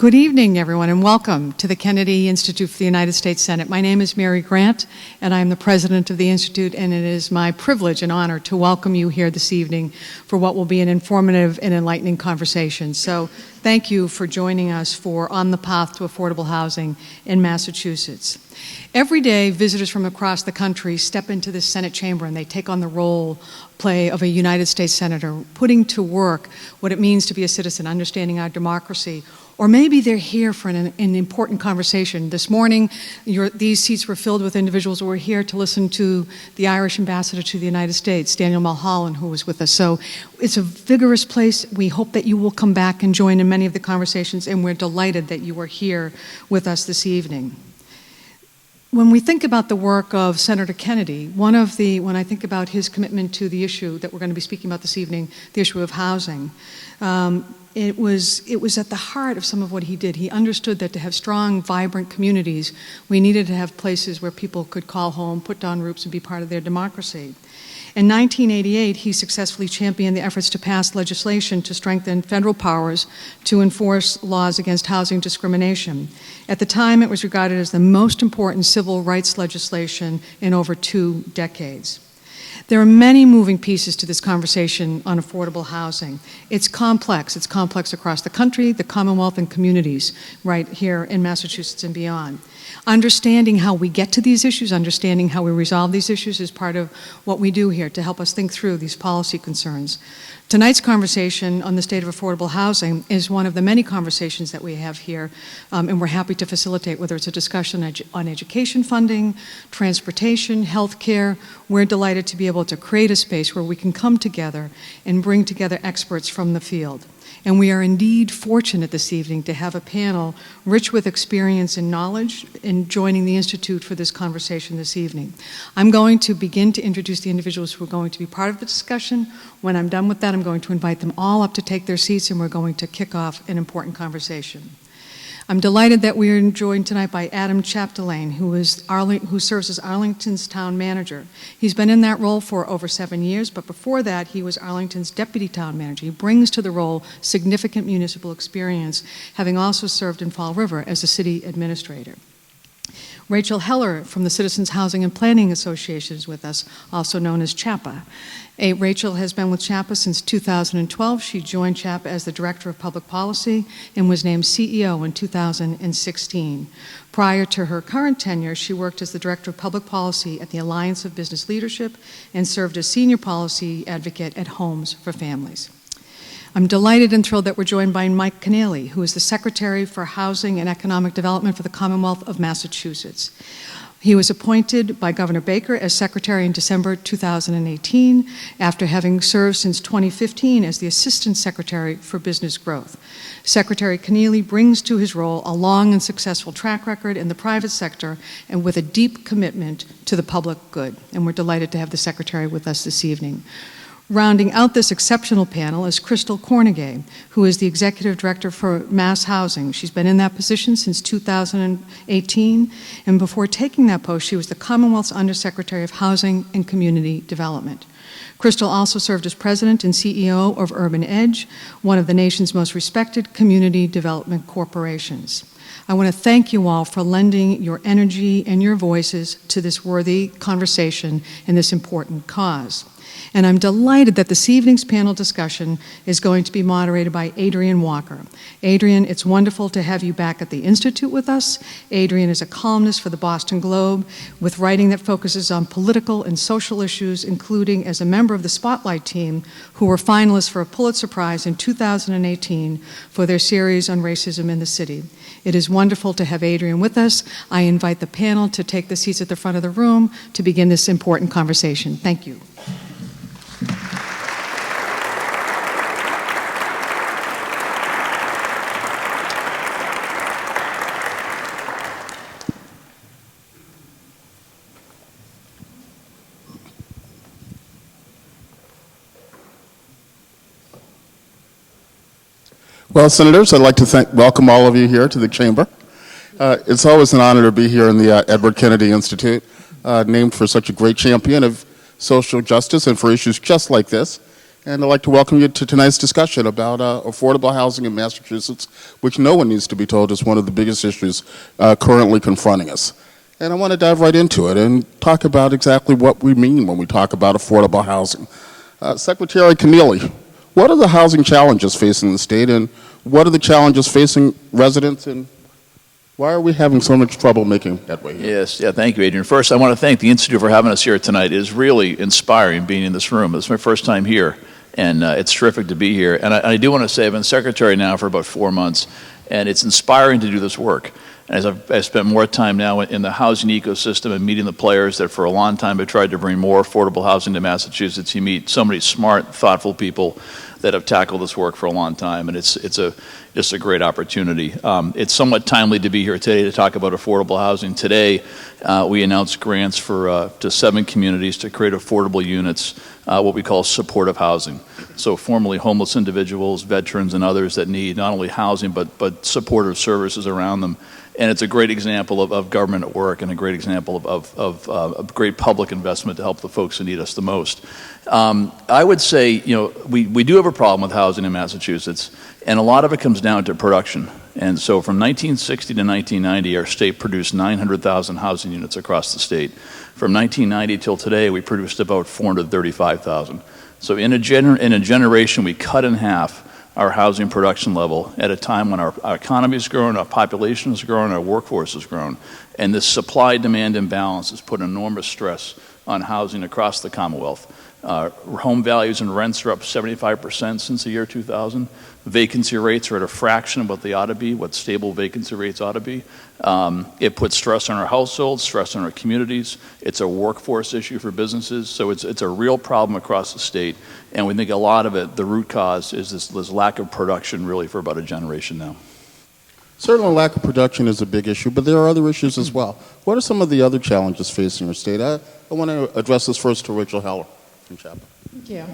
Good evening, everyone, and welcome to the Kennedy Institute for the United States Senate. My name is Mary Grant, and I am the president of the Institute, and it is my privilege and honor to welcome you here this evening for what will be an informative and enlightening conversation. So thank you for joining us for On the Path to Affordable Housing in Massachusetts. Every day, visitors from across the country step into this Senate chamber and they take on the role of a United States Senator, putting to work what it means to be a citizen, understanding our democracy. Or maybe they're here for an important conversation. This morning, these seats were filled with individuals who were here to listen to the Irish ambassador to the United States, Daniel Mulholland, who was with us. So it's a vigorous place. We hope that you will come back and join in many of the conversations, and we're delighted that you are here with us this evening. When we think about the work of Senator Kennedy, when I think about his commitment to the issue that we're going to be speaking about this evening, the issue of housing, it was at the heart of some of what he did. He understood that to have strong, vibrant communities, we needed to have places where people could call home, put down roots, and be part of their democracy. In 1988, he successfully championed the efforts to pass legislation to strengthen federal powers to enforce laws against housing discrimination. At the time, it was regarded as the most important civil rights legislation in over 2 decades. There are many moving pieces to this conversation on affordable housing. It's complex. It's complex across the country, the Commonwealth, and communities right here in Massachusetts and beyond. Understanding how we get to these issues, understanding how we resolve these issues is part of what we do here to help us think through these policy concerns. Tonight's conversation on the state of affordable housing is one of the many conversations that we have here, and we're happy to facilitate, whether it's a discussion on education funding, transportation, healthcare. We're delighted to be able to create a space where we can come together and bring together experts from the field. And we are indeed fortunate this evening to have a panel rich with experience and knowledge in joining the Institute for this conversation this evening. I'm going to begin to introduce the individuals who are going to be part of the discussion. When I'm done with that, I'm going to invite them all up to take their seats, and we're going to kick off an important conversation. I'm delighted that we are joined tonight by Adam Chapdelaine, who serves as Arlington's town manager. He's been in that role for over 7 years, but before that, he was Arlington's deputy town manager. He brings to the role significant municipal experience, having also served in Fall River as a city administrator. Rachel Heller from the Citizens Housing and Planning Association is with us, also known as CHAPA. Rachel has been with CHAPA since 2012. She joined CHAPA as the Director of Public Policy and was named CEO in 2016. Prior to her current tenure, she worked as the Director of Public Policy at the Alliance of Business Leadership and served as Senior Policy Advocate at Homes for Families. I'm delighted and thrilled that we're joined by Mike Kennealy, who is the Secretary for Housing and Economic Development for the Commonwealth of Massachusetts. He was appointed by Governor Baker as Secretary in December 2018, after having served since 2015 as the Assistant Secretary for Business Growth. Secretary Kennealy brings to his role a long and successful track record in the private sector and with a deep commitment to the public good. And we're delighted to have the Secretary with us this evening. Rounding out this exceptional panel is Chrystal Kornegay, who is the Executive Director for MassHousing. She's been in that position since 2018, and before taking that post, she was the Commonwealth's Undersecretary of Housing and Community Development. Chrystal also served as President and CEO of Urban Edge, one of the nation's most respected community development corporations. I want to thank you all for lending your energy and your voices to this worthy conversation and this important cause. And I'm delighted that this evening's panel discussion is going to be moderated by Adrian Walker. Adrian, it's wonderful to have you back at the Institute with us. Adrian is a columnist for the Boston Globe with writing that focuses on political and social issues, including as a member of the Spotlight team, who were finalists for a Pulitzer Prize in 2018 for their series on racism in the city. It is wonderful to have Adrian with us. I invite the panel to take the seats at the front of the room to begin this important conversation. Thank you. Well, Senators, I'd like to welcome all of you here to the chamber. It's always an honor to be here in the Edward Kennedy Institute, named for such a great champion of social justice and for issues just like this. And I'd like to welcome you to tonight's discussion about affordable housing in Massachusetts, which no one needs to be told is one of the biggest issues currently confronting us. And I want to dive right into it and talk about exactly what we mean when we talk about affordable housing. Secretary Kennealy, what are the housing challenges facing the state, and what are the challenges facing residents, and why are we having so much trouble making headway here? Yes, thank you, Adrian. First, I want to thank the Institute for having us here tonight. It is really inspiring being in this room. It's my first time here, and it's terrific to be here. And I do want to say I've been secretary now for about 4 months, and it's inspiring to do this work. As I've spent more time now in the housing ecosystem and meeting the players that for a long time have tried to bring more affordable housing to Massachusetts. You meet so many smart, thoughtful people that have tackled this work for a long time, and it's just a great opportunity. It's somewhat timely to be here today to talk about affordable housing. Today, we announced grants to 7 communities to create affordable units, what we call supportive housing. So formerly homeless individuals, veterans, and others that need not only housing but supportive services around them. And it's a great example of government at work and a great example of great public investment to help the folks who need us the most. I would say, we do have a problem with housing in Massachusetts, and a lot of it comes down to production. And so from 1960 to 1990, our state produced 900,000 housing units across the state. From 1990 till today, we produced about 435,000. So in a generation, we cut in half our housing production level at a time when our economy is growing, our population is growing, our workforce is growing. And this supply-demand imbalance has put enormous stress on housing across the Commonwealth. Home values and rents are up 75% since the year 2000. Vacancy rates are at a fraction of what they ought to be, what stable vacancy rates ought to be. It puts stress on our households, stress on our communities. It's a workforce issue for businesses, so it's a real problem across the state. And we think a lot of it, the root cause, is this lack of production really for about a generation now. Certainly lack of production is a big issue, but there are other issues as well. What are some of the other challenges facing our state? I want to address this first to Rachel Heller from CHAPA. Thank you.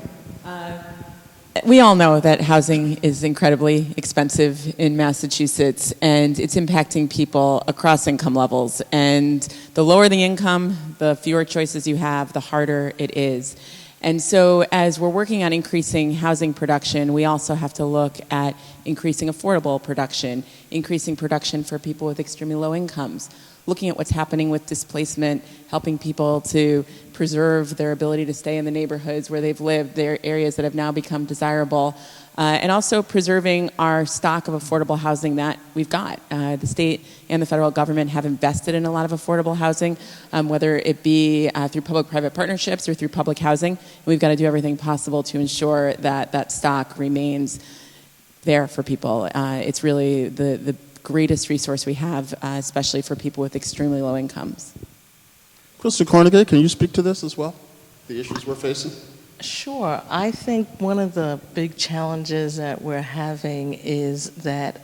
We all know that housing is incredibly expensive in Massachusetts, and it's impacting people across income levels. And the lower the income, the fewer choices you have, the harder it is. And so as we're working on increasing housing production, we also have to look at increasing affordable production, increasing production for people with extremely low incomes, looking at what's happening with displacement, helping people to preserve their ability to stay in the neighborhoods where they've lived, their areas that have now become desirable, and also preserving our stock of affordable housing that we've got. The state and the federal government have invested in a lot of affordable housing, whether it be through public-private partnerships or through public housing. And we've got to do everything possible to ensure that that stock remains there for people. It's really the greatest resource we have, especially for people with extremely low incomes. Chrystal Kornegay, can you speak to this as well, the issues we're facing? Sure. I think one of the big challenges that we're having is that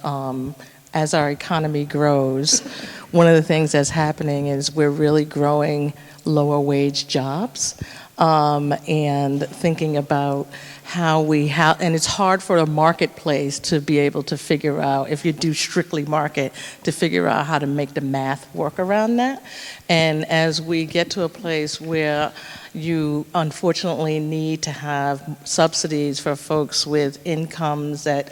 as our economy grows, one of the things that's happening is we're really growing lower wage jobs and thinking about how and it's hard for a marketplace to be able to figure out, if you do strictly market, to figure out how to make the math work around that. And as we get to a place where you unfortunately need to have subsidies for folks with incomes that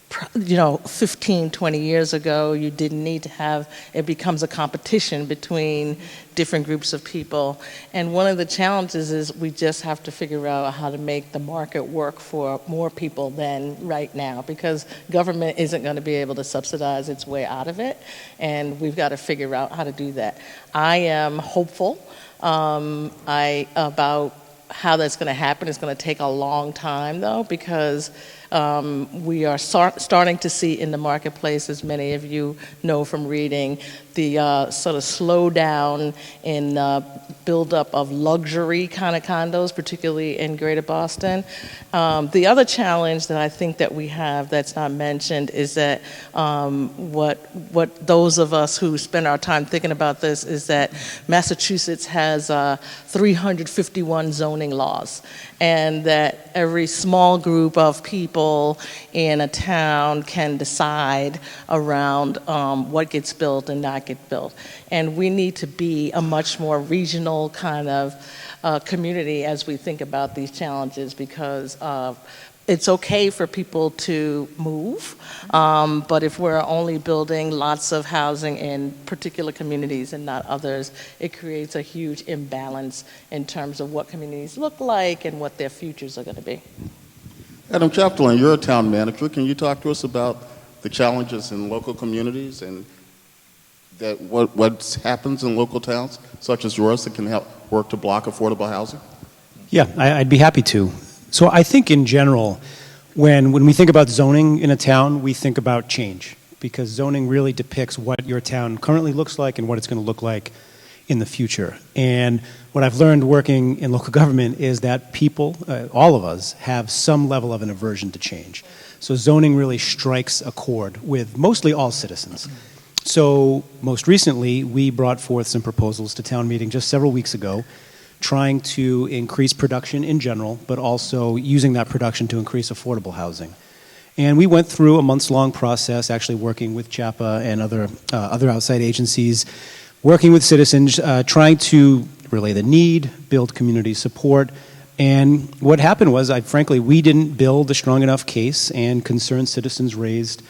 15, 20 years ago, you didn't need to have. It becomes a competition between different groups of people. And one of the challenges is we just have to figure out how to make the market work for more people than right now, because government isn't going to be able to subsidize its way out of it, and we've got to figure out how to do that. I am hopeful about how that's going to happen. It's going to take a long time, though, because we are starting to see in the marketplace, as many of you know from reading, the sort of slowdown in buildup of luxury kind of condos, particularly in Greater Boston. The other challenge that I think that we have that's not mentioned is that what those of us who spend our time thinking about this is that Massachusetts has 351 zoning laws, and that every small group of people people in a town can decide around what gets built and not get built. And we need to be a much more regional kind of community as we think about these challenges, because it's okay for people to move, but if we're only building lots of housing in particular communities and not others, it creates a huge imbalance in terms of what communities look like and what their futures are going to be. Adam Chapdelaine, you're a town manager. Can you talk to us about the challenges in local communities and that what happens in local towns, such as yours, that can help work to block affordable housing? Yeah, I'd be happy to. So I think in general, when we think about zoning in a town, we think about change, because zoning really depicts what your town currently looks like and what it's going to look like in the future. And what I've learned working in local government is that people, all of us, have some level of an aversion to change. So zoning really strikes a chord with mostly all citizens. So most recently, we brought forth some proposals to town meeting just several weeks ago, trying to increase production in general, but also using that production to increase affordable housing. And we went through a months-long process, actually working with CHAPA and other outside agencies, working with citizens, trying to relay the need, build community support. And what happened was, frankly, we didn't build a strong enough case, and concerned citizens raised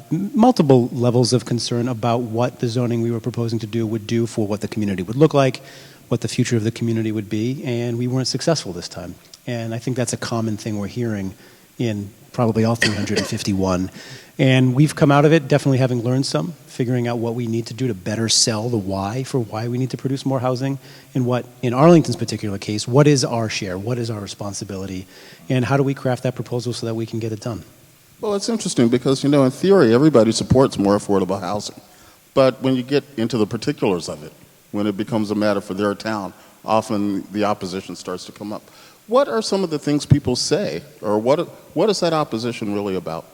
multiple levels of concern about what the zoning we were proposing to do would do for what the community would look like, what the future of the community would be, and we weren't successful this time. And I think that's a common thing we're hearing in probably all 351. And we've come out of it definitely having learned some, figuring out what we need to do to better sell the why for why we need to produce more housing, and what, in Arlington's particular case, what is our share, what is our responsibility, and how do we craft that proposal so that we can get it done. Well, it's interesting because, in theory, everybody supports more affordable housing. But when you get into the particulars of it, when it becomes a matter for their town, often the opposition starts to come up. What are some of the things people say, or what is that opposition really about?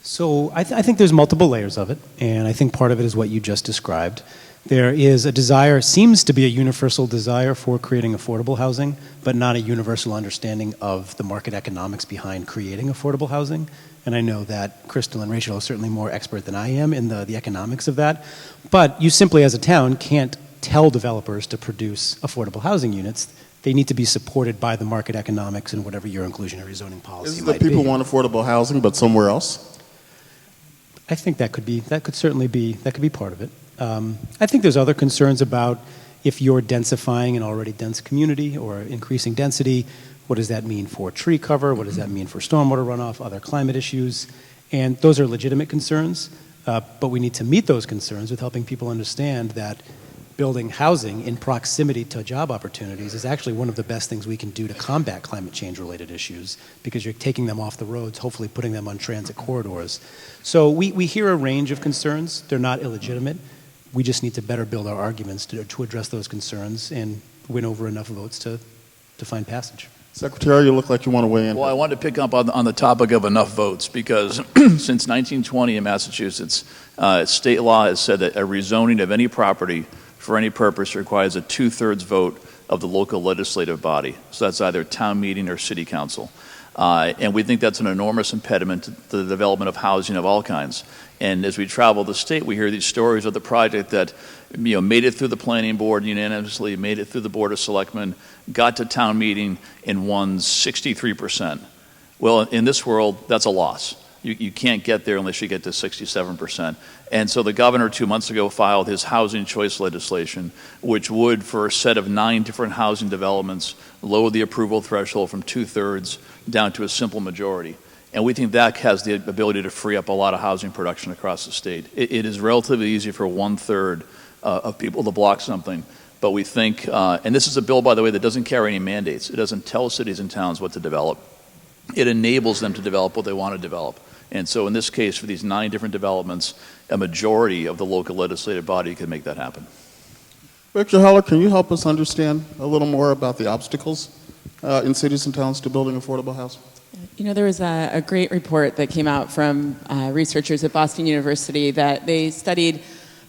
So I think there's multiple layers of it, and I think part of it is what you just described. There is a desire, seems to be a universal desire for creating affordable housing, but not a universal understanding of the market economics behind creating affordable housing. And I know that Chrystal and Rachel are certainly more expert than I am in the economics of that. But you simply, as a town, can't tell developers to produce affordable housing units. They need to be supported by the market economics and whatever your inclusionary zoning policy might be. Is it that people want affordable housing, but somewhere else? I think that could certainly be part of it. I think there's other concerns about if you're densifying an already dense community or increasing density, what does that mean for tree cover? What does that mean for stormwater runoff, other climate issues? And those are legitimate concerns, but we need to meet those concerns with helping people understand that building housing in proximity to job opportunities is actually one of the best things we can do to combat climate change related issues, because you're taking them off the roads, hopefully putting them on transit corridors. So we hear a range of concerns. They're not illegitimate. We just need to better build our arguments to address those concerns and win over enough votes to find passage. Secretary, you look like you want to weigh in. Well, I wanted to pick up on the topic of enough votes, because since 1920 in Massachusetts, state law has said that a rezoning of any property for any purpose requires a 2/3 vote of the local legislative body. So that's either town meeting or city council. And we think that's an enormous impediment to the development of housing of all kinds. And as we travel the state, we hear these stories of the project that made it through the planning board unanimously, made it through the board of selectmen, got to town meeting and won 63%. Well, in this world, that's a loss. You can't get there unless you get to 67%. And so the governor 2 months ago filed his housing choice legislation, which would, for a set of 9 different housing developments, lower the approval threshold from 2/3 down to a simple majority. And we think that has the ability to free up a lot of housing production across the state. It is relatively easy for 1/3 of people to block something. But we think, and this is a bill, by the way, that doesn't carry any mandates. It doesn't tell cities and towns what to develop. It enables them to develop what they want to develop. And so in this case, for these 9 different developments, a majority of the local legislative body can make that happen. Rachel Heller, can you help us understand a little more about the obstacles in cities and towns to building affordable housing? There was a great report that came out from researchers at Boston University that they studied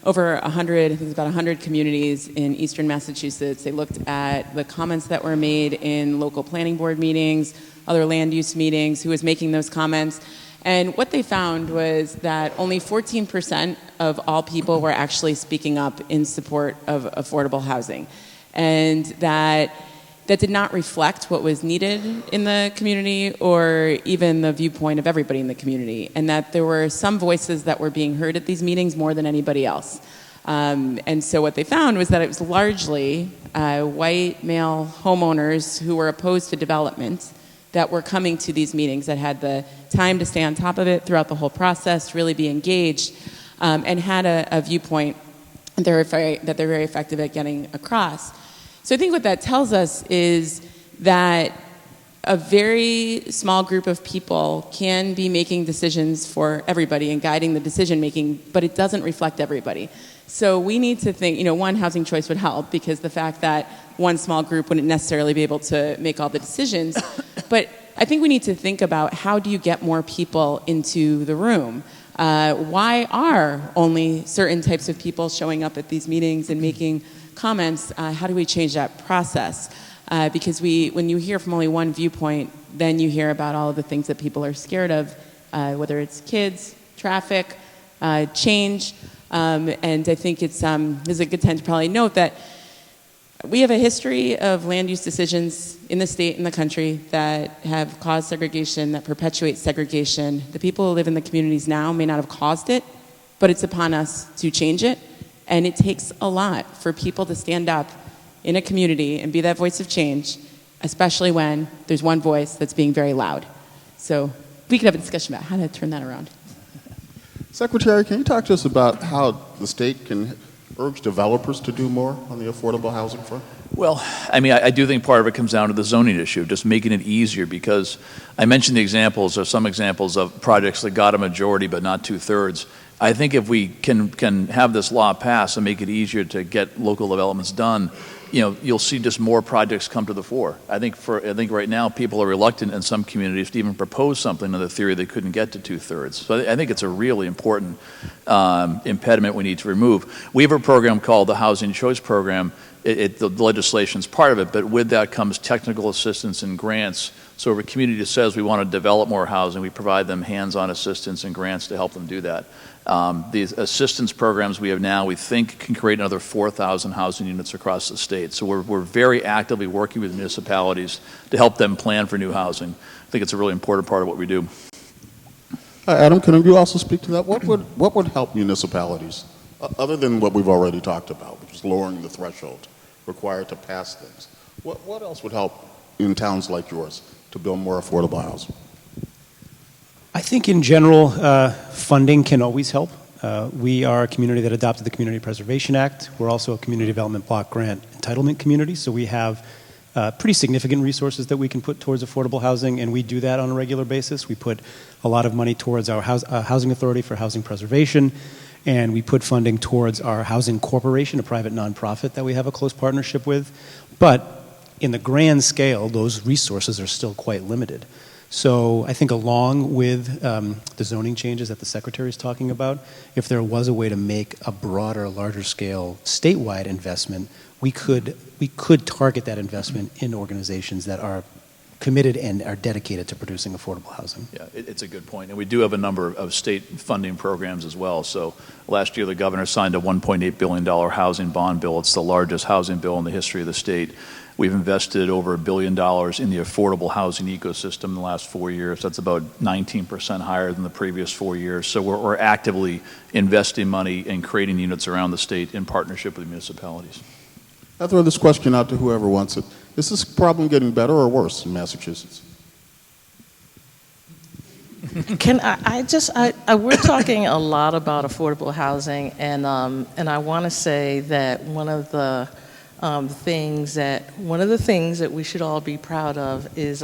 over 100, I think it's about 100 communities in eastern Massachusetts. They looked at the comments that were made in local planning board meetings, other land use meetings, who was making those comments. And what they found was that only 14% of all people were actually speaking up in support of affordable housing. And that did not reflect what was needed in the community or even the viewpoint of everybody in the community, and that there were some voices that were being heard at these meetings more than anybody else. And so what they found was that it was largely white male homeowners who were opposed to development that were coming to these meetings, that had the time to stay on top of it throughout the whole process, really be engaged, and had a viewpoint that they're very effective at getting across. So I think what that tells us is that a very small group of people can be making decisions for everybody and guiding the decision making, but it doesn't reflect everybody. So we need to think, one, housing choice would help, because the fact that one small group wouldn't necessarily be able to make all the decisions. But I think we need to think about, how do you get more people into the room? Why are only certain types of people showing up at these meetings and making comments? How do we change that process? Because when you hear from only one viewpoint, then you hear about all of the things that people are scared of, whether it's kids, traffic, change. And I think it's a good time to probably note that we have a history of land use decisions in the state and the country that have caused segregation, that perpetuate segregation. The people who live in the communities now may not have caused it, but it's upon us to change it. And it takes a lot for people to stand up in a community and be that voice of change, especially when there's one voice that's being very loud. So we could have a discussion about how to turn that around. Secretary, can you talk to us about how the state can urge developers to do more on the affordable housing front? Well, I do think part of it comes down to the zoning issue, just making it easier, because I mentioned some examples of projects that got a majority but not 2/3. I think if we can have this law pass and make it easier to get local developments done, you'll see just more projects come to the fore. I think right now people are reluctant in some communities to even propose something on the theory they couldn't get to 2/3. So I think it's a really important impediment we need to remove. We have a program called the Housing Choice Program. The legislation's part of it, but with that comes technical assistance and grants. So if a community says we want to develop more housing, we provide them hands-on assistance and grants to help them do that. These assistance programs we have now, we think, can create another 4,000 housing units across the state. So we're very actively working with municipalities to help them plan for new housing. I think it's a really important part of what we do. Adam, can you also speak to that? What would help municipalities, other than what we've already talked about, which is lowering the threshold required to pass things? What else would help in towns like yours to build more affordable housing? I think in general, funding can always help. We are a community that adopted the Community Preservation Act. We're also a community development block grant entitlement community, so we have pretty significant resources that we can put towards affordable housing, and we do that on a regular basis. We put a lot of money towards our Housing Authority for Housing Preservation, and we put funding towards our Housing Corporation, a private nonprofit that we have a close partnership with. But in the grand scale, those resources are still quite limited. So I think along with the zoning changes that the Secretary is talking about, if there was a way to make a broader, larger scale statewide investment, we could target that investment in organizations that are committed and are dedicated to producing affordable housing. Yeah, it's a good point. And we do have a number of state funding programs as well. So last year the governor signed a $1.8 billion housing bond bill. It's the largest housing bill in the history of the state. We've invested over $1 billion in the affordable housing ecosystem in the last 4 years. That's about 19% higher than the previous 4 years. So we're actively investing money and creating units around the state in partnership with municipalities. I'll throw this question out to whoever wants it. Is this problem getting better or worse in Massachusetts? We're talking a lot about affordable housing, and I want to say that one of the things that we should all be proud of is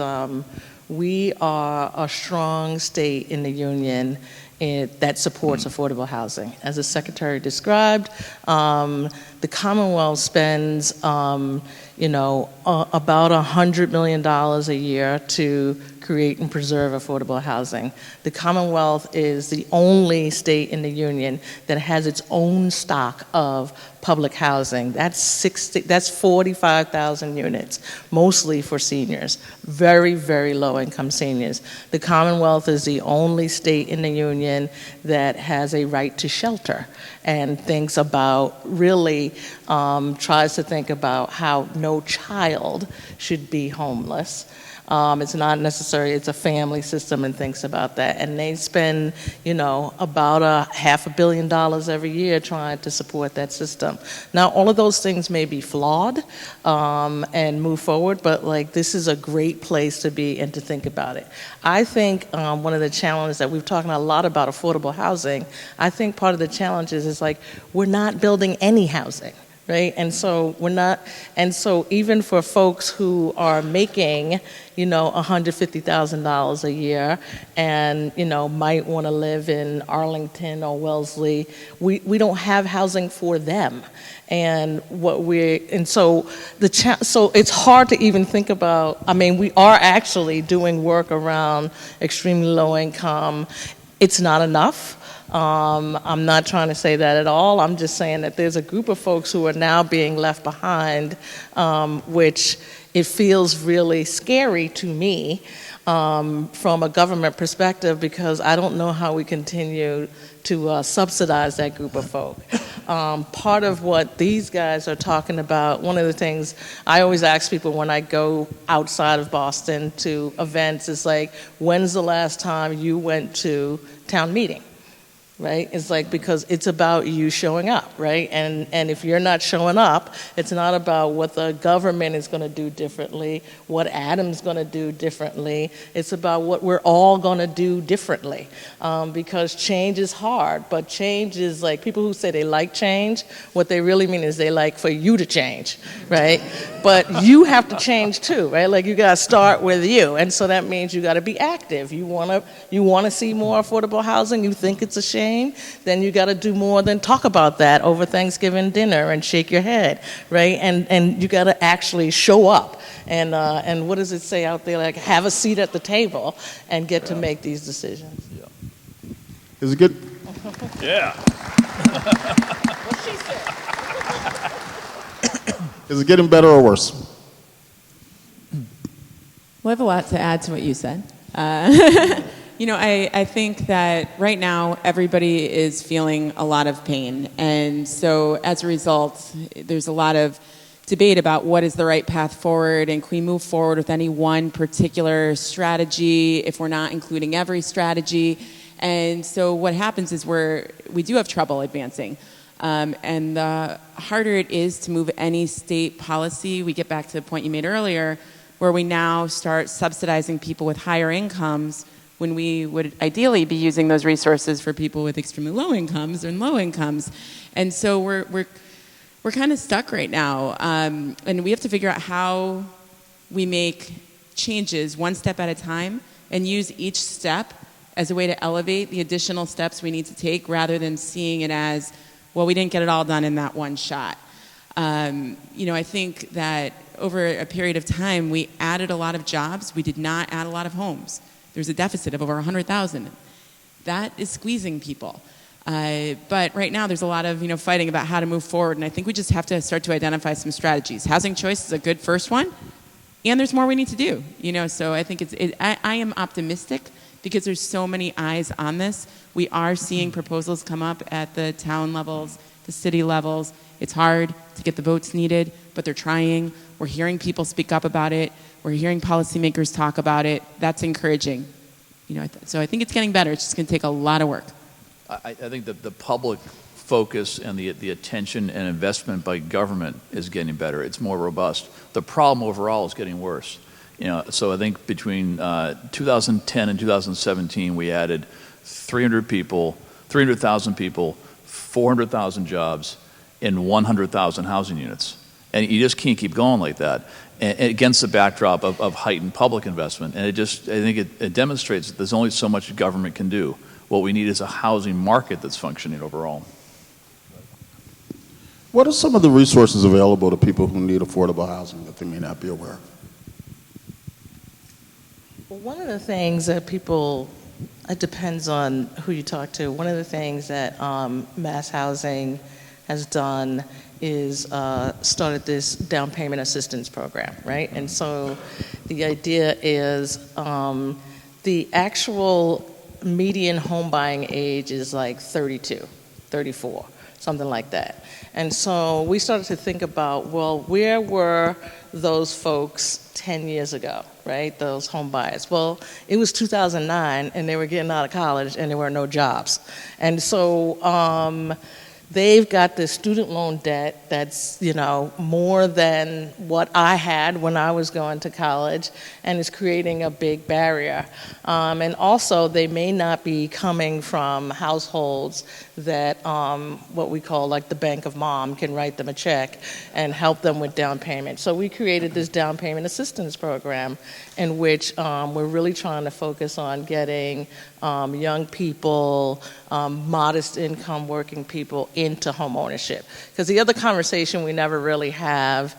we are a strong state in the union that supports affordable housing. As the Secretary described, the Commonwealth spends about $100 million a year to create and preserve affordable housing. The Commonwealth is the only state in the union that has its own stock of public housing. That's 45,000 units, mostly for seniors, very, very low income seniors. The Commonwealth is the only state in the union that has a right to shelter and thinks about, really tries to think about how no child should be homeless. It's not necessary, it's a family system and thinks about that. And they spend, about $500 million every year trying to support that system. Now, all of those things may be flawed and move forward, but this is a great place to be and to think about it. I think one of the challenges that we've talked a lot about affordable housing, I think part of the challenges is we're not building any housing. Right, and so even for folks who are making, $150,000 a year, and might want to live in Arlington or Wellesley, we don't have housing for them, so it's hard to even think about. I mean, we are actually doing work around extremely low income. It's not enough. I'm not trying to say that at all. I'm just saying that there's a group of folks who are now being left behind, which it feels really scary to me from a government perspective, because I don't know how we continue to subsidize that group of folk. Part of what these guys are talking about, one of the things I always ask people when I go outside of Boston to events is when's the last time you went to town meeting? Right? It's because it's about you showing up, right? And if you're not showing up, it's not about what the government is going to do differently, what Adam's going to do differently. It's about what we're all going to do differently, because change is hard, but change is people who say they like change, what they really mean is they like for you to change, right? But you have to change too, right? You got to start with you, and so that means you got to be active. You want to see more affordable housing, you think it's a shame, then you got to do more than talk about that over Thanksgiving dinner and shake your head, right? And you got to actually show up and what does it say out there? Have a seat at the table and get to make these decisions. Yeah. Is it good? Yeah. What she said. Is it getting better or worse? Well, I have a lot to add to what you said. I think that right now everybody is feeling a lot of pain. And so as a result, there's a lot of debate about what is the right path forward, and can we move forward with any one particular strategy if we're not including every strategy. And so what happens is we do have trouble advancing. And the harder it is to move any state policy, we get back to the point you made earlier, where we now start subsidizing people with higher incomes when we would ideally be using those resources for people with extremely low incomes and low incomes. And so we're kind of stuck right now. And we have to figure out how we make changes one step at a time and use each step as a way to elevate the additional steps we need to take, rather than seeing it as, well, we didn't get it all done in that one shot. I think that over a period of time, we added a lot of jobs. We did not add a lot of homes. There's a deficit of over 100,000. That is squeezing people. But right now, there's a lot of fighting about how to move forward, and I think we just have to start to identify some strategies. Housing choice is a good first one, and there's more we need to do. So I think I am optimistic because there's so many eyes on this. We are seeing proposals come up at the town levels, the city levels. It's hard to get the votes needed, but they're trying. We're hearing people speak up about it. We're hearing policymakers talk about it. That's encouraging. So I think it's getting better. It's just going to take a lot of work. I think that the public focus and the attention and investment by government is getting better. It's more robust. The problem overall is getting worse. So I think between 2010 and 2017, we added 300,000 people, 400,000 jobs, and 100,000 housing units. And you just can't keep going like that, and against the backdrop of heightened public investment. And I think it demonstrates that there's only so much government can do. What we need is a housing market that's functioning overall. What are some of the resources available to people who need affordable housing that they may not be aware of? Well, one of the things that people, it depends on who you talk to. One of the things that MassHousing has done is started this down payment assistance program, right? And so the idea is the actual median home buying age is like 32, 34, something like that. And so we started to think about, well, where were those folks 10 years ago, right? Those home buyers. Well, it was 2009 and they were getting out of college and there were no jobs. And so they've got this student loan debt that's, more than what I had when I was going to college, and is creating a big barrier. And also, they may not be coming from households that what we call like the bank of mom can write them a check and help them with down payment. So we created this down payment assistance program in which we're really trying to focus on getting young people, modest income working people into home ownership. Because the other conversation we never really have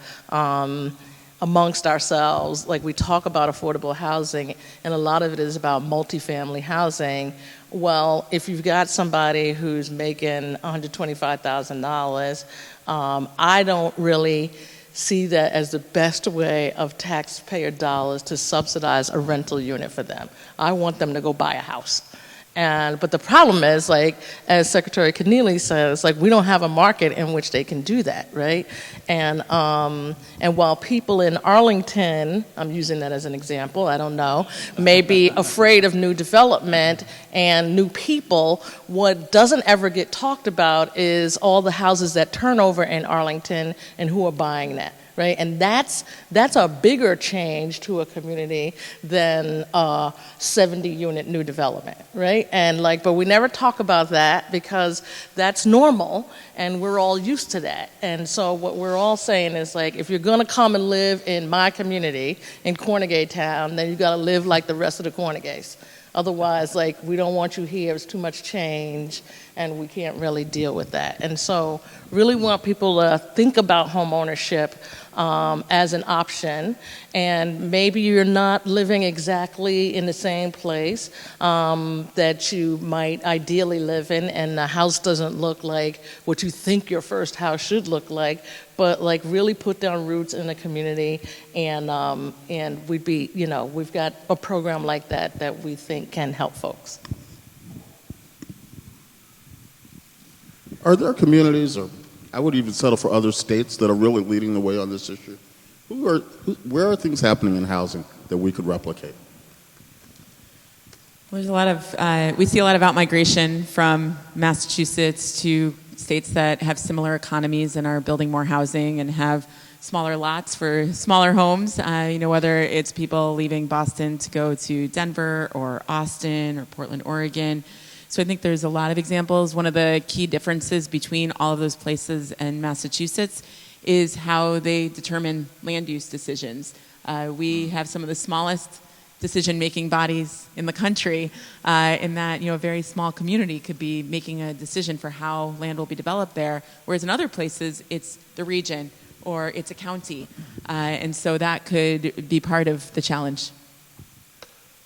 amongst ourselves, like we talk about affordable housing, and a lot of it is about multifamily housing. Well, if you've got somebody who's making $125,000, I don't really see that as the best way of taxpayer dollars to subsidize a rental unit for them. I want them to go buy a house. But the problem is, like, as Secretary Kennealy says, like, we don't have a market in which they can do that, right? And while people in Arlington, I'm using that as an example, I don't know, may be afraid of new development and new people, what doesn't ever get talked about is all the houses that turn over in Arlington and who are buying that. Right, and that's a bigger change to a community than 70-unit new development, right? And but we never talk about that because that's normal, and we're all used to that. And so what we're all saying is, like, if you're going to come and live in my community in Kornegay town, then you got to live like the rest of the Kornegays. Otherwise, like, we don't want you here. It's too much change, and we can't really deal with that. And so really want people to think about home ownership as an option, and maybe you're not living exactly in the same place that you might ideally live in, and the house doesn't look like what you think your first house should look like, but like really put down roots in the community, and we'd be, we've got a program like that we think can help folks. Are there communities, or I would even settle for other states, that are really leading the way on this issue? Where are things happening in housing that we could replicate? There's a lot of, we see a lot of outmigration from Massachusetts to states that have similar economies and are building more housing and have smaller lots for smaller homes. Whether it's people leaving Boston to go to Denver or Austin or Portland, Oregon. So I think there's a lot of examples. One of the key differences between all of those places and Massachusetts is how they determine land use decisions. We have some of the smallest decision-making bodies in the country, in that a very small community could be making a decision for how land will be developed there, whereas in other places it's the region or it's a county, and so that could be part of the challenge.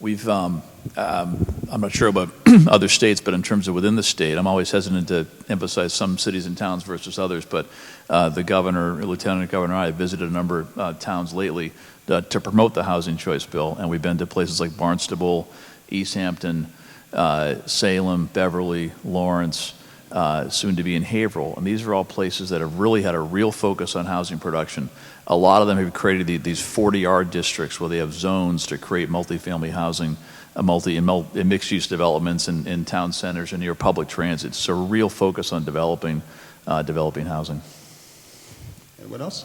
We've, I'm not sure about other states, but in terms of within the state, I'm always hesitant to emphasize some cities and towns versus others, but the governor, Lieutenant Governor, and I have visited a number of towns lately to promote the Housing Choice Bill, and we've been to places like Barnstable, East Hampton, Salem, Beverly, Lawrence, soon to be in Haverhill, and these are all places that have really had a real focus on housing production. A lot of them have created these 40R districts where they have zones to create multifamily housing, mixed-use developments in town centers and near public transit. So a real focus on developing housing. Anyone else?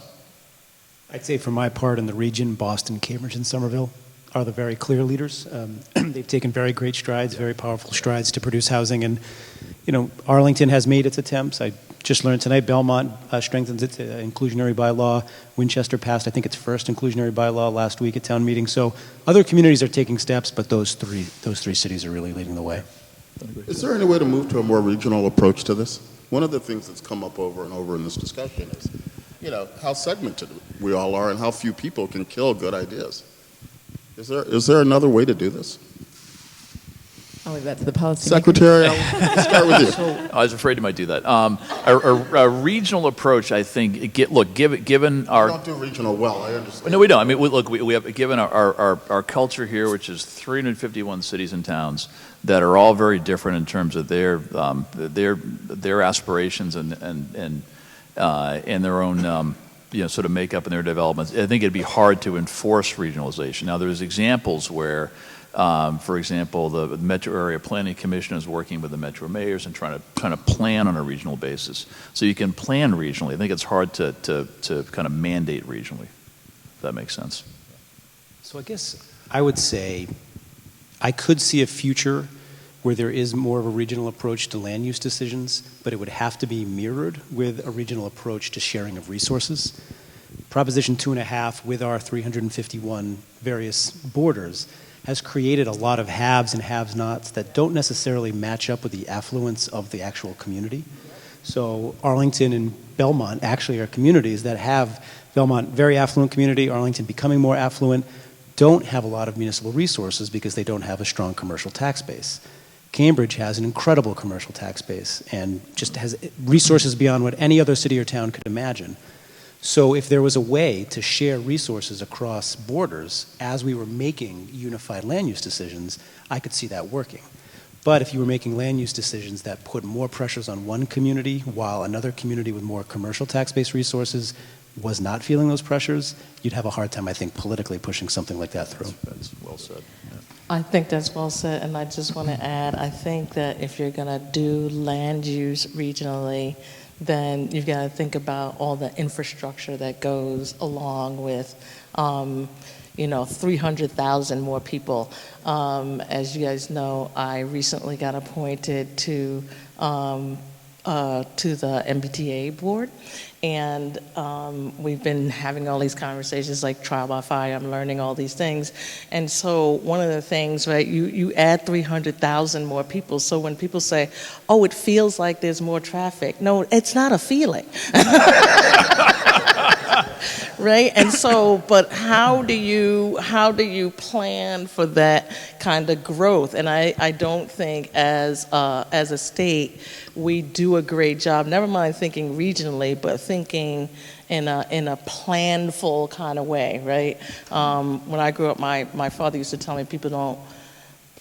I'd say for my part in the region, Boston, Cambridge, and Somerville are the very clear leaders. They've taken very great strides, very powerful strides to produce housing. And, Arlington has made its attempts. I just learned tonight Belmont strengthens its inclusionary bylaw. Winchester passed, I think, its first inclusionary bylaw last week at town meeting. So other communities are taking steps, but those three cities are really leading the way. Is there any way to move to a more regional approach to this? One of the things that's come up over and over in this discussion is, how segmented we all are and how few people can kill good ideas. Is there another way to do this? I'll leave that to the policy. Secretary, I'll start with you. I was afraid you might do that. A regional approach, I think. Given our We don't do regional well. I understand. no, we don't. I mean, we have given our culture here, which is 351 cities and towns that are all very different in terms of their aspirations and their own sort of makeup and their developments. I think it'd be hard to enforce regionalization. Now, there's examples where. For example, the Metro Area Planning Commission is working with the Metro mayors and trying to plan on a regional basis. So you can plan regionally. I think it's hard to kind of mandate regionally, if that makes sense. So I guess I would say I could see a future where there is more of a regional approach to land use decisions, but it would have to be mirrored with a regional approach to sharing of resources. Proposition 2.5 with our 351 various borders has created a lot of haves and have-nots that don't necessarily match up with the affluence of the actual community. So Arlington and Belmont actually are communities that have Belmont, very affluent community, Arlington becoming more affluent, don't have a lot of municipal resources because they don't have a strong commercial tax base. Cambridge has an incredible commercial tax base and just has resources beyond what any other city or town could imagine. So if there was a way to share resources across borders as we were making unified land use decisions, I could see that working. But if you were making land use decisions that put more pressures on one community while another community with more commercial tax-based resources was not feeling those pressures, you'd have a hard time, I think, politically pushing something like that through. That's well said. Yeah. I think that's well said, and I just want to add, I think that if you're going to do land use regionally, then you've got to think about all the infrastructure that goes along with, 300,000 more people. As you guys know, I recently got appointed to the MBTA board, and we've been having all these conversations like trial by fire. I'm learning all these things, and so one of the things, right? You add 300,000 more people. So when people say, "Oh, it feels like there's more traffic," no, it's not a feeling. Right? And so, but how do you plan for that kind of growth? And I don't think as a state we do a great job, never mind thinking regionally, but thinking in a planful kind of way, right? When I grew up, my father used to tell me people don't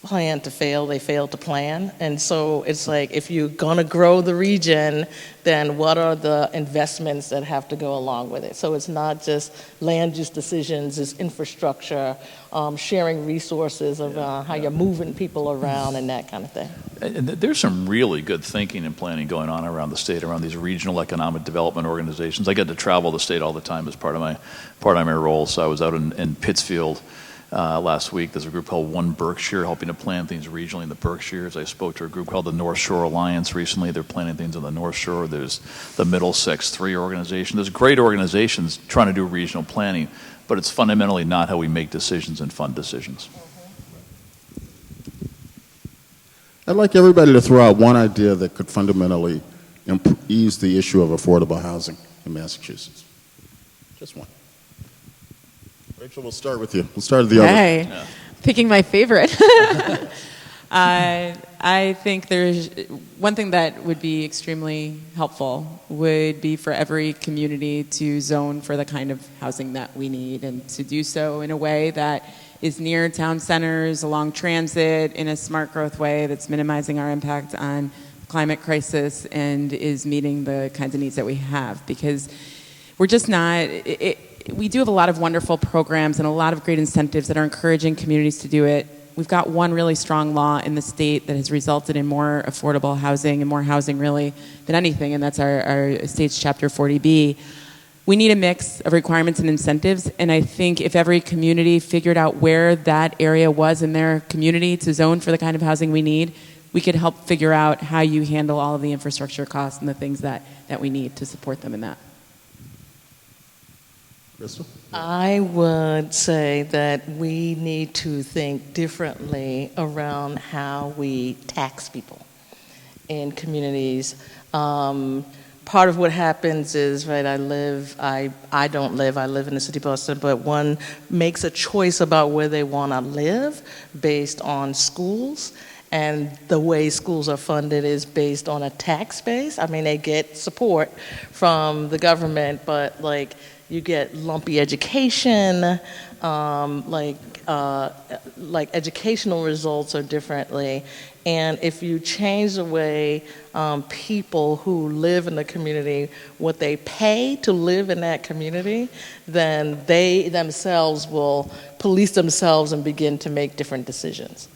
plan to fail, they fail to plan. And so it's like, if you're going to grow the region, then what are the investments that have to go along with it? So it's not just land use decisions, it's infrastructure, sharing resources of how you're moving people around and that kind of thing. And there's some really good thinking and planning going on around the state, around these regional economic development organizations. I get to travel the state all the time as part of my role. So I was out in Pittsfield last week. There's a group called One Berkshire helping to plan things regionally in the Berkshires. I spoke to a group called the North Shore Alliance recently. They're planning things on the North Shore. There's the Middlesex 3 organization. There's great organizations trying to do regional planning, but it's fundamentally not how we make decisions and fund decisions. I'd like everybody to throw out one idea that could fundamentally ease the issue of affordable housing in Massachusetts. Just one. Rachel, we'll start with you. We'll start at the other. Yeah. Picking my favorite. I think there's one thing that would be extremely helpful would be for every community to zone for the kind of housing that we need, and to do so in a way that is near town centers, along transit, in a smart growth way that's minimizing our impact on the climate crisis and is meeting the kinds of needs that we have. Because we're just not... We do have a lot of wonderful programs and a lot of great incentives that are encouraging communities to do it. We've got one really strong law in the state that has resulted in more affordable housing and more housing really than anything, and that's our state's Chapter 40B. We need a mix of requirements and incentives, and I think if every community figured out where that area was in their community to zone for the kind of housing we need, we could help figure out how you handle all of the infrastructure costs and the things that we need to support them in that. Chrystal? I would say that we need to think differently around how we tax people in communities. part of what happens is, right, I live in the city of Boston, but one makes a choice about where they want to live based on schools. And the way schools are funded is based on a tax base. I mean, they get support from the government, but like you get lumpy education, like educational results are differently. And if you change the way people who live in the community, what they pay to live in that community, then they themselves will police themselves and begin to make different decisions.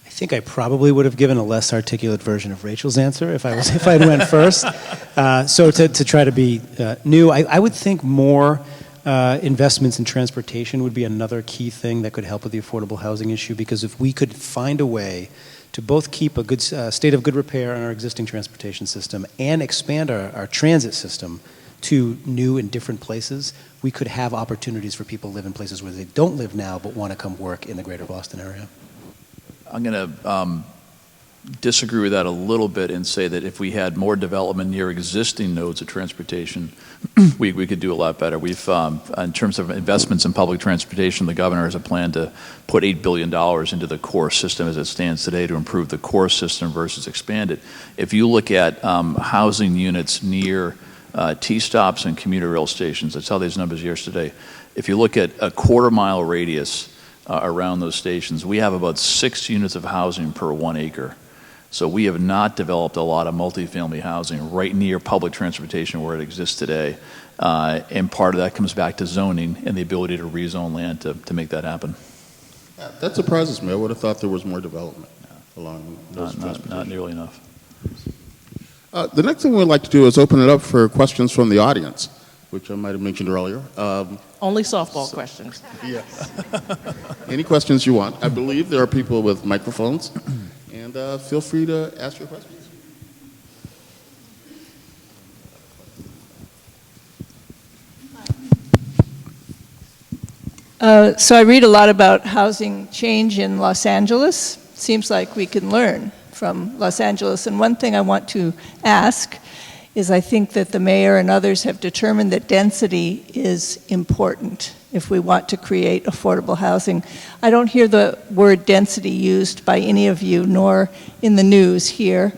I think I probably would have given a less articulate version of Rachel's answer if I went first. So to try to be new, I would think more investments in transportation would be another key thing that could help with the affordable housing issue, because if we could find a way to both keep a good state of good repair in our existing transportation system and expand our transit system to new and different places, we could have opportunities for people to live in places where they don't live now but want to come work in the greater Boston area. I'm going to disagree with that a little bit and say that if we had more development near existing nodes of transportation, we could do a lot better. We've, in terms of investments in public transportation, the governor has a plan to put $8 billion into the core system as it stands today to improve the core system versus expand it. If you look at housing units near T-stops and commuter rail stations, I saw these numbers yesterday. If you look at a quarter-mile radius around those stations, we have about 6 units of housing per 1 acre. So we have not developed a lot of multifamily housing right near public transportation where it exists today. And part of that comes back to zoning and the ability to rezone land to make that happen. Yeah, that surprises me. I would have thought there was more development along those Not nearly enough. The next thing we'd like to do is open it up for questions from the audience, which I might have mentioned earlier. Only softball questions. Yes. Any questions you want. I believe there are people with microphones, and feel free to ask your questions. So I read a lot about housing change in Los Angeles. Seems like we can learn from Los Angeles. And one thing I want to ask is I think that the mayor and others have determined that density is important if we want to create affordable housing. I don't hear the word density used by any of you, nor in the news here.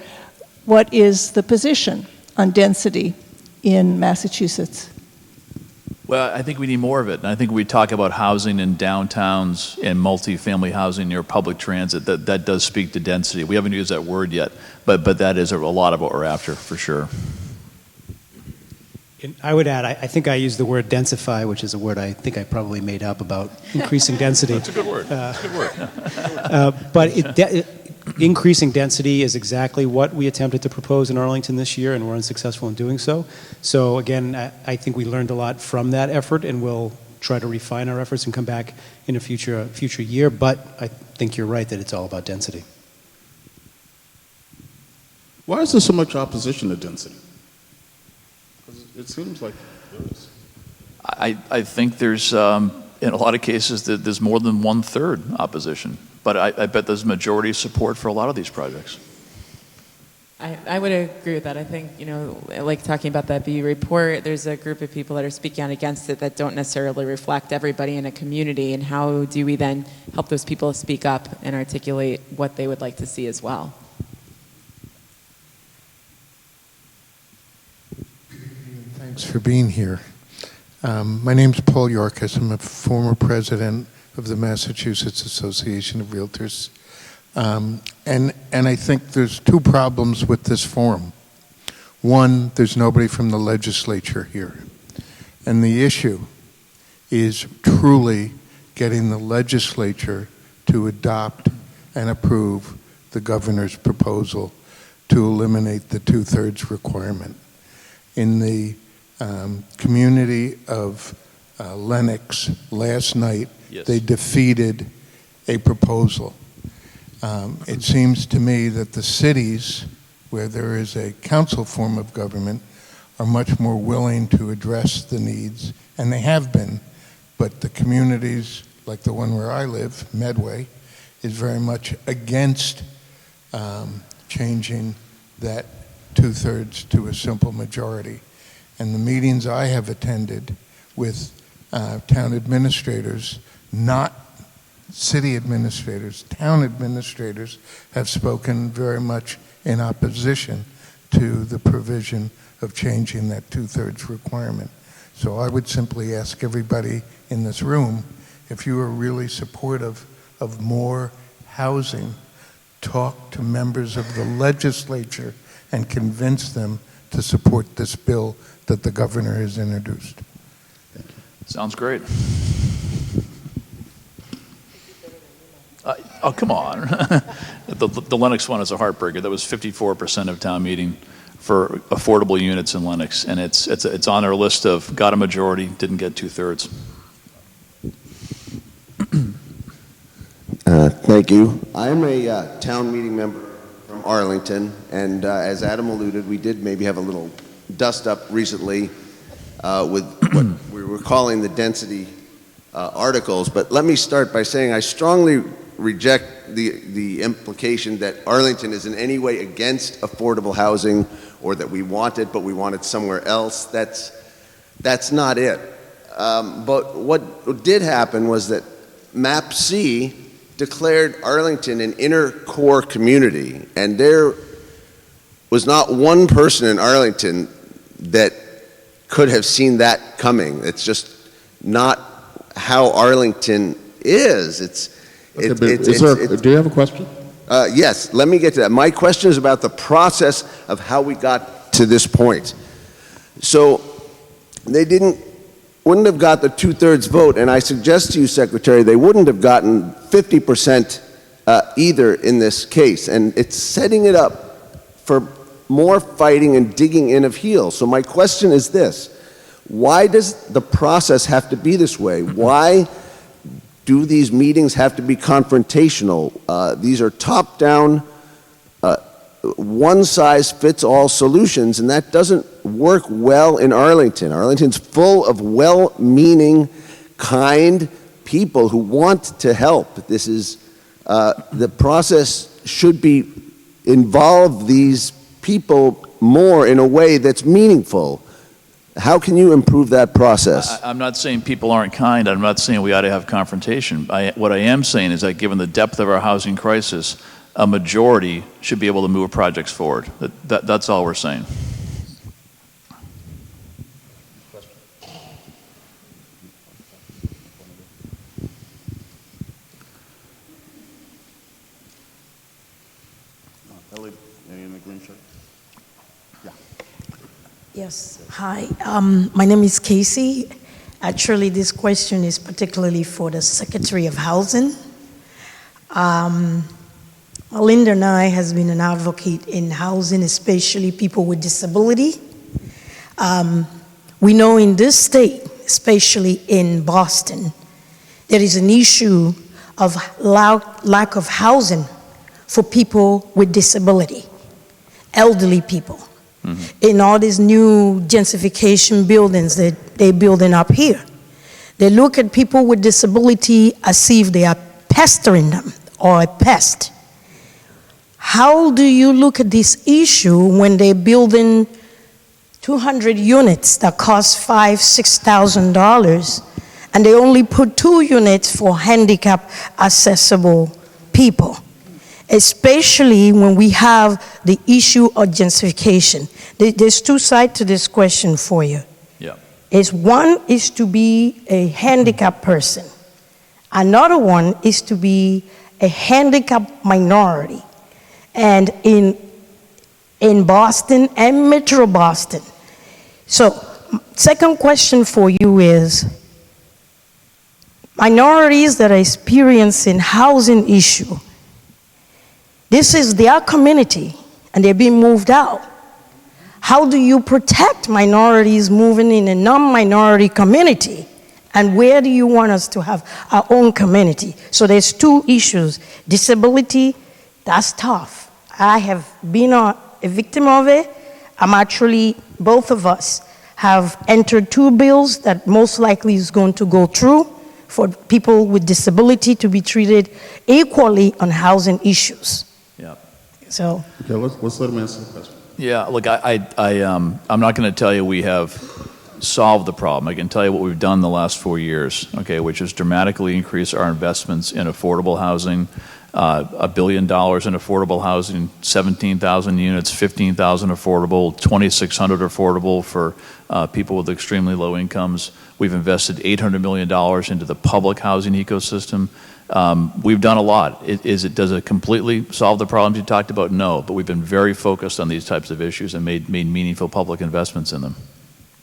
What is the position on density in Massachusetts? Well, I think we need more of it. And I think we talk about housing in downtowns and multifamily housing near public transit. That does speak to density. We haven't used that word yet, but that is a lot of what we're after, for sure. And I would add, I think I used the word densify, which is a word I think I probably made up about increasing density. That's a good word. That's a good word. But increasing density is exactly what we attempted to propose in Arlington this year, and we're unsuccessful in doing so. So again, I think we learned a lot from that effort, and we'll try to refine our efforts and come back in a future year. But I think you're right that it's all about density. Why is there so much opposition to density? It seems like there is. I think there's, in a lot of cases, there's more than 1/3 opposition. But I bet there's majority support for a lot of these projects. I would agree with that. I think, like talking about that B report, there's a group of people that are speaking out against it that don't necessarily reflect everybody in a community. And how do we then help those people speak up and articulate what they would like to see as well? Thanks for being here. My name's Paul Yorkis. I'm a former president of the Massachusetts Association of Realtors. And I think there's two problems with this forum. One, there's nobody from the legislature here. And the issue is truly getting the legislature to adopt and approve the governor's proposal to eliminate the 2/3 requirement. In the community of Lenox last night, yes, they defeated a proposal. It seems to me that the cities, where there is a council form of government, are much more willing to address the needs, and they have been, but the communities, like the one where I live, Medway, is very much against changing that two-thirds to a simple majority. And the meetings I have attended with town administrators, not city administrators, town administrators, have spoken very much in opposition to the provision of changing that two-thirds requirement. So I would simply ask everybody in this room, if you are really supportive of more housing, talk to members of the legislature and convince them to support this bill that the governor has introduced. Sounds great. Oh, come on. The Lennox one is a heartbreaker. That was 54% of town meeting for affordable units in Lennox, and it's on our list of got a majority, didn't get two-thirds. Thank you. I'm a town meeting member from Arlington, and as Adam alluded, we did maybe have a little dust-up recently with what we were calling the density articles. But let me start by saying I strongly reject the implication that Arlington is in any way against affordable housing or that we want it, but we want it somewhere else. That's not it. But what did happen was that MAP-C declared Arlington an inner core community, and there was not one person in Arlington that could have seen that coming. It's just not how Arlington is. Do you have a question? Yes, let me get to that. My question is about the process of how we got to this point. So they wouldn't have got the two-thirds vote, and I suggest to you, Secretary, they wouldn't have gotten 50% either in this case, and it's setting it up for more fighting and digging in of heels. So my question is this: why does the process have to be this way? Why do these meetings have to be confrontational? These are top-down, one-size-fits-all solutions, and that doesn't work well in Arlington. Arlington's full of well-meaning, kind people who want to help. This is, the process should involve these people more in a way that's meaningful. How can you improve that process? I'm not saying people aren't kind. I'm not saying we ought to have confrontation. What I am saying is that given the depth of our housing crisis, a majority should be able to move projects forward. That's all we're saying. Yes, hi. My name is Casey. Actually, this question is particularly for the Secretary of Housing. Melinda and I has been an advocate in housing, especially people with disability. We know in this state, especially in Boston, there is an issue of lack of housing for people with disability, elderly people. In all these new gentrification buildings that they're building up here. They look at people with disability as if they are pestering them or a pest. How do you look at this issue when they're building 200 units that cost $5,000, $6,000 and they only put 2 units for handicap accessible people? Especially when we have the issue of gentrification. There's 2 sides to this question for you. Yeah. One is to be a handicapped person. Another one is to be a handicapped minority. And in Boston and Metro Boston. So, second question for you is, minorities that are experiencing housing issue, this is their community, and they're being moved out. How do you protect minorities moving in a non-minority community? And where do you want us to have our own community? So there's 2 issues. Disability, that's tough. I have been a victim of it. Both of us have entered 2 bills that most likely is going to go through for people with disability to be treated equally on housing issues. Yeah. So, Okay, let's let him answer the question. Yeah, look, I'm not going to tell you we have solved the problem. I can tell you what we've done the last 4 years, okay, which is dramatically increase our investments in affordable housing, $1 billion in affordable housing, 17,000 units, 15,000 affordable, 2,600 affordable for people with extremely low incomes. We've invested $800 million into the public housing ecosystem. We've done a lot. Does it completely solve the problems you talked about? No, but we've been very focused on these types of issues and made meaningful public investments in them.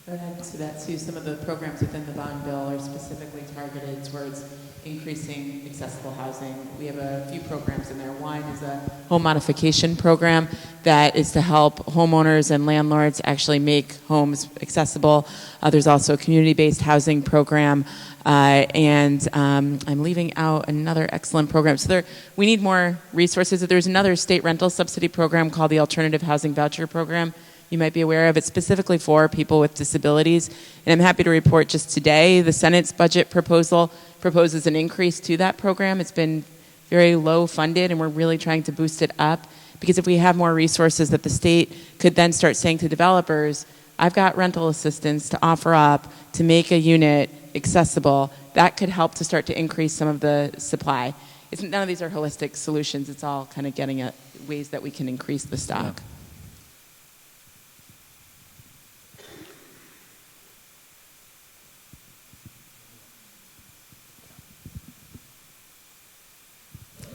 I'd add to that too, some of the programs within the bond bill are specifically targeted towards increasing accessible housing. We have a few programs in there. One is a home modification program that is to help homeowners and landlords actually make homes accessible. There's also a community-based housing program, and I'm leaving out another excellent program. So we need more resources. There's another state rental subsidy program called the Alternative Housing Voucher Program. You might be aware of it, specifically for people with disabilities. And I'm happy to report just today, the Senate's budget proposal proposes an increase to that program. It's been very low funded, and we're really trying to boost it up, because if we have more resources that the state could then start saying to developers, I've got rental assistance to offer up to make a unit accessible, that could help to start to increase some of the supply. None of these are holistic solutions. It's all kind of getting at ways that we can increase the stock. Yeah.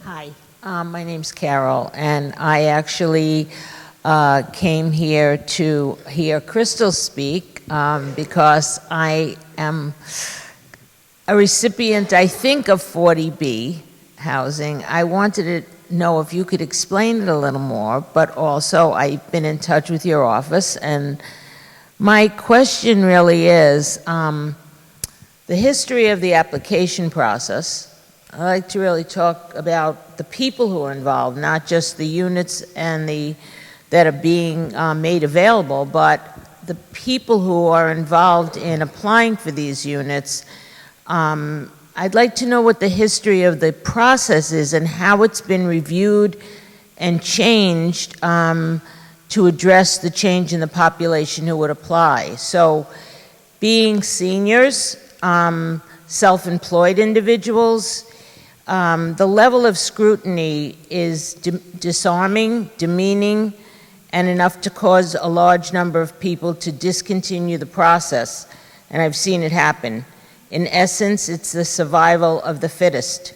Hi, my name's Carol, and I actually came here to hear Chrystal speak because I am a recipient, I think, of 40B housing. I wanted to know if you could explain it a little more, but also I've been in touch with your office, and my question really is the history of the application process. I'd like to really talk about the people who are involved, not just the units and that are being made available, but the people who are involved in applying for these units. I'd like to know what the history of the process is and how it's been reviewed and changed to address the change in the population who would apply. So, being seniors, self-employed individuals, the level of scrutiny is disarming, demeaning, and enough to cause a large number of people to discontinue the process, and I've seen it happen. In essence, it's the survival of the fittest.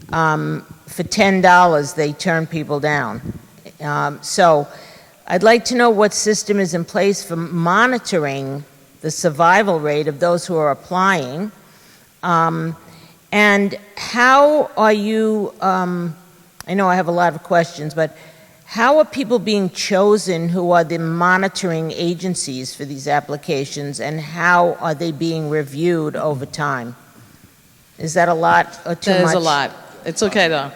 For $10, they turn people down. So I'd like to know what system is in place for monitoring the survival rate of those who are applying. And how are you, I know I have a lot of questions, but how are people being chosen who are the monitoring agencies for these applications, and how are they being reviewed over time? Is that a lot or too much? That is a lot. It's okay though.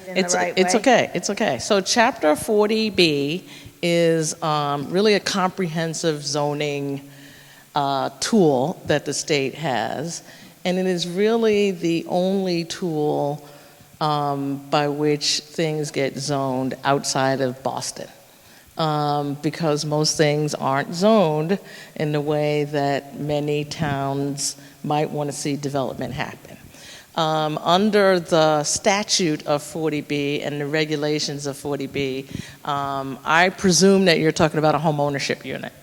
It's okay. It's okay. So Chapter 40B is really a comprehensive zoning tool that the state has, and it is really the only tool by which things get zoned outside of Boston, because most things aren't zoned in the way that many towns might want to see development happen. Under the statute of 40B and the regulations of 40B, I presume that you're talking about a home ownership unit.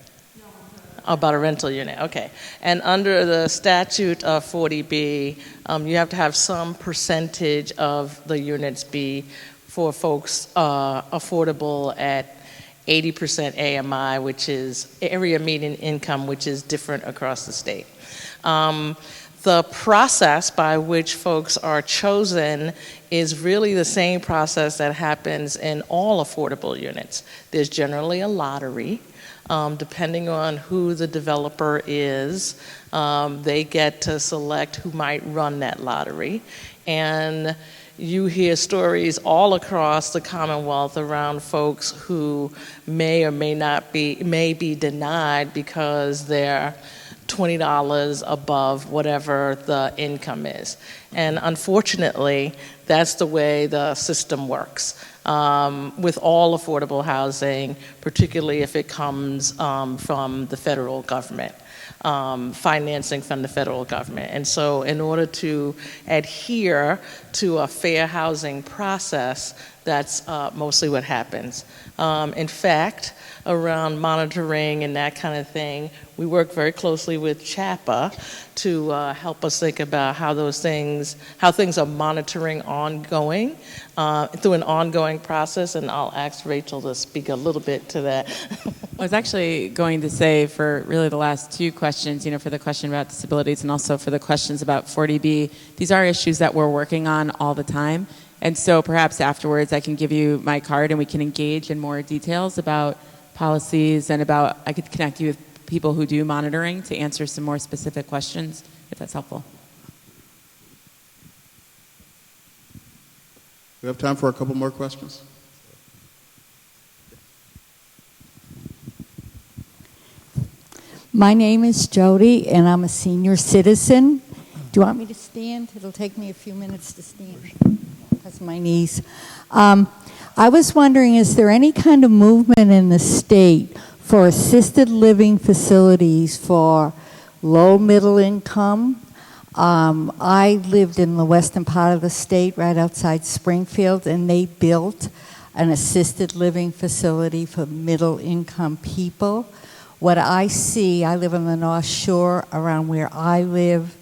About a rental unit, okay. And under the statute of 40B, you have to have some percentage of the units be for folks affordable at 80% AMI, which is area median income, which is different across the state. The process by which folks are chosen is really the same process that happens in all affordable units. There's generally a lottery. Depending on who the developer is, they get to select who might run that lottery. And you hear stories all across the Commonwealth around folks who may or may not be denied because they're $20 above whatever the income is. And unfortunately, that's the way the system works. With all affordable housing, particularly if it comes from the federal government, financing from the federal government. And so in order to adhere to a fair housing process, that's mostly what happens. In fact, around monitoring and that kind of thing, we work very closely with CHAPA to help us think about how things are monitoring ongoing through an ongoing process, and I'll ask Rachel to speak a little bit to that. I was actually going to say, for really the last two questions, for the question about disabilities and also for the questions about 40B, these are issues that we're working on all the time. And so perhaps afterwards I can give you my card and we can engage in more details about policies and I could connect you with people who do monitoring to answer some more specific questions, if that's helpful. We have time for a couple more questions. My name is Jody, and I'm a senior citizen. Do you want me to stand? It'll take me a few minutes to stand because of my knees. I was wondering, is there any kind of movement in the state for assisted living facilities for low, middle income? I lived in the western part of the state, right outside Springfield, and they built an assisted living facility for middle income people. What I see, I live on the North Shore, around where I live,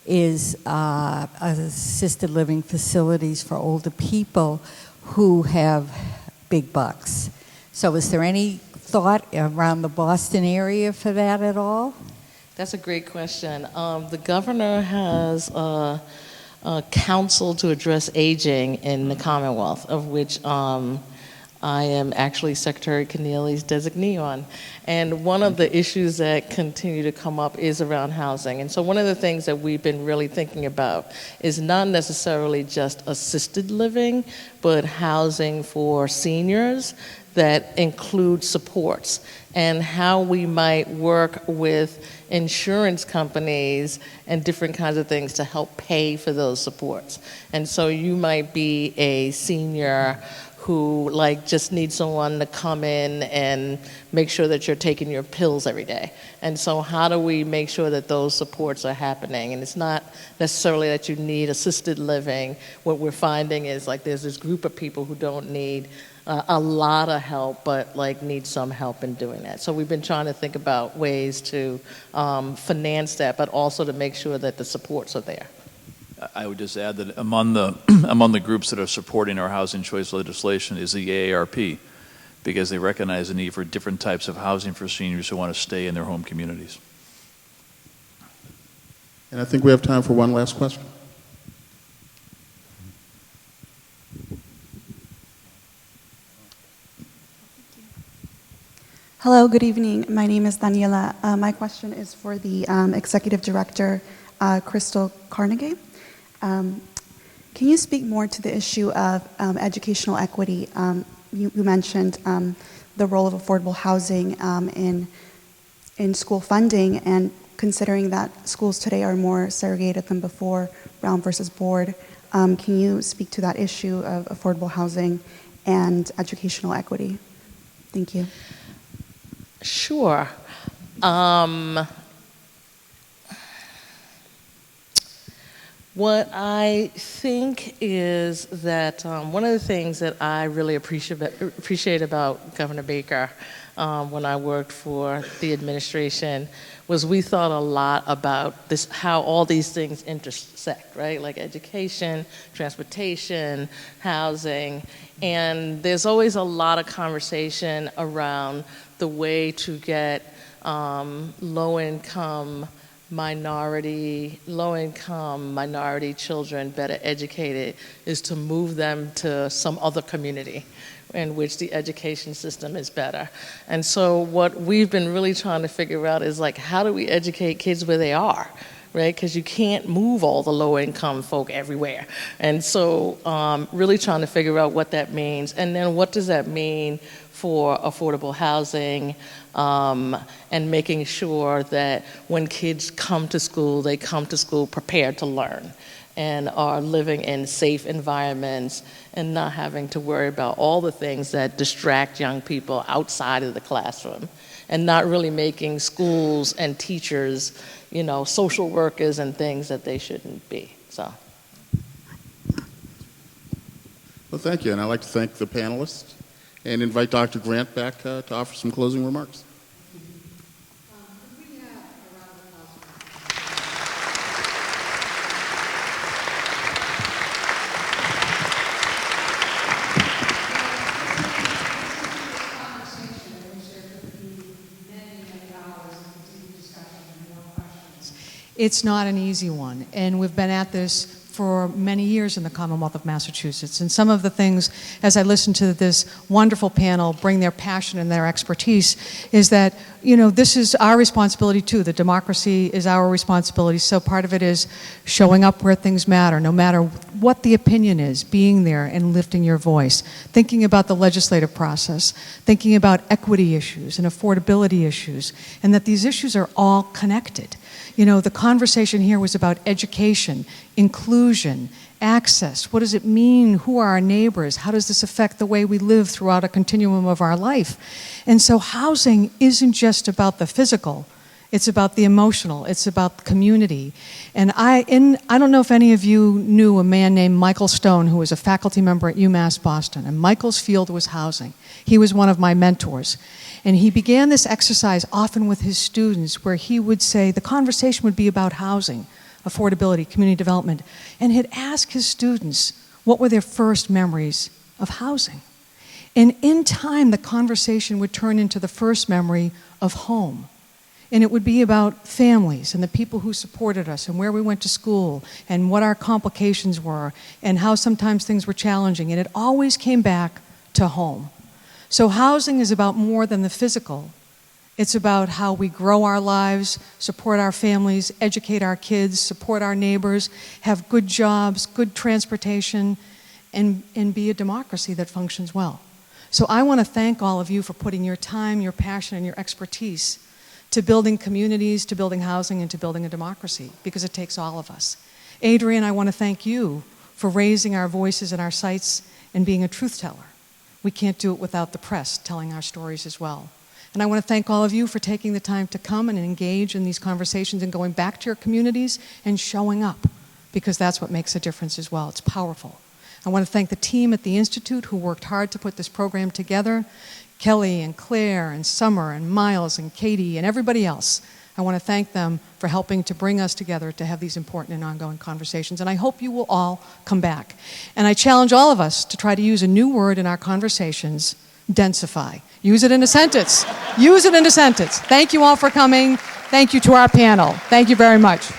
is assisted living facilities for older people who have big bucks. So is there any thought around the Boston area for that at all? That's a great question. The governor has a council to address aging in the Commonwealth, of which I am actually Secretary Kennealy's designee on. And one of the issues that continue to come up is around housing. And so one of the things that we've been really thinking about is not necessarily just assisted living, but housing for seniors that include supports, and how we might work with insurance companies and different kinds of things to help pay for those supports. And so you might be a senior who just needs someone to come in and make sure that you're taking your pills every day. And so how do we make sure that those supports are happening? And it's not necessarily that you need assisted living. What we're finding is there's this group of people who don't need a lot of help, but need some help in doing that. So we've been trying to think about ways to finance that, but also to make sure that the supports are there. I would just add that among the groups that are supporting our housing choice legislation is the AARP, because they recognize the need for different types of housing for seniors who want to stay in their home communities. And I think we have time for one last question. Hello, good evening. My name is Daniela. My question is for the Executive Director, Chrystal Kornegay. Can you speak more to the issue of educational equity? You mentioned the role of affordable housing in school funding, and considering that schools today are more segregated than before, Brown versus Board, can you speak to that issue of affordable housing and educational equity? Thank you. Sure. What I think is that one of the things that I really appreciate about Governor Baker when I worked for the administration was we thought a lot about this, how all these things intersect, right? Like education, transportation, housing, and there's always a lot of conversation around the way to get low-income minority children better educated is to move them to some other community in which the education system is better. And so what we've been really trying to figure out is how do we educate kids where they are, right? Because you can't move all the low-income folk everywhere. And so really trying to figure out what that means. And then what does that mean for affordable housing, and making sure that when kids come to school, they come to school prepared to learn. and are living in safe environments and not having to worry about all the things that distract young people outside of the classroom, and not really making schools and teachers, social workers and things that they shouldn't be. So. Well, thank you, and I'd like to thank the panelists and invite Dr. Grant back to offer some closing remarks. It's not an easy one, and we've been at this for many years in the Commonwealth of Massachusetts. And some of the things, as I listen to this wonderful panel bring their passion and their expertise, is that, this is our responsibility too. The democracy is our responsibility. So part of it is showing up where things matter, no matter what the opinion is, being there and lifting your voice, thinking about the legislative process, thinking about equity issues and affordability issues, and that these issues are all connected. The conversation here was about education, inclusion, access. What does it mean? Who are our neighbors? How does this affect the way we live throughout a continuum of our life? And so housing isn't just about the physical. It's about the emotional. It's about community. And I don't know if any of you knew a man named Michael Stone, who was a faculty member at UMass Boston. And Michael's field was housing. He was one of my mentors. And he began this exercise often with his students where he would say, the conversation would be about housing, affordability, community development. And he'd ask his students what were their first memories of housing. And in time, the conversation would turn into the first memory of home. And it would be about families and the people who supported us and where we went to school and what our complications were and how sometimes things were challenging. And it always came back to home. So housing is about more than the physical. It's about how we grow our lives, support our families, educate our kids, support our neighbors, have good jobs, good transportation, and be a democracy that functions well. So I want to thank all of you for putting your time, your passion, and your expertise to building communities, to building housing, and to building a democracy, because it takes all of us. Adrian, I want to thank you for raising our voices and our sites and being a truth teller. We can't do it without the press telling our stories as well. And I want to thank all of you for taking the time to come and engage in these conversations and going back to your communities and showing up, because that's what makes a difference as well. It's powerful. I want to thank the team at the Institute who worked hard to put this program together, Kelly and Claire and Summer and Miles and Katie and everybody else. I want to thank them for helping to bring us together to have these important and ongoing conversations. And I hope you will all come back. And I challenge all of us to try to use a new word in our conversations, densify. Use it in a sentence. Use it in a sentence. Thank you all for coming. Thank you to our panel. Thank you very much.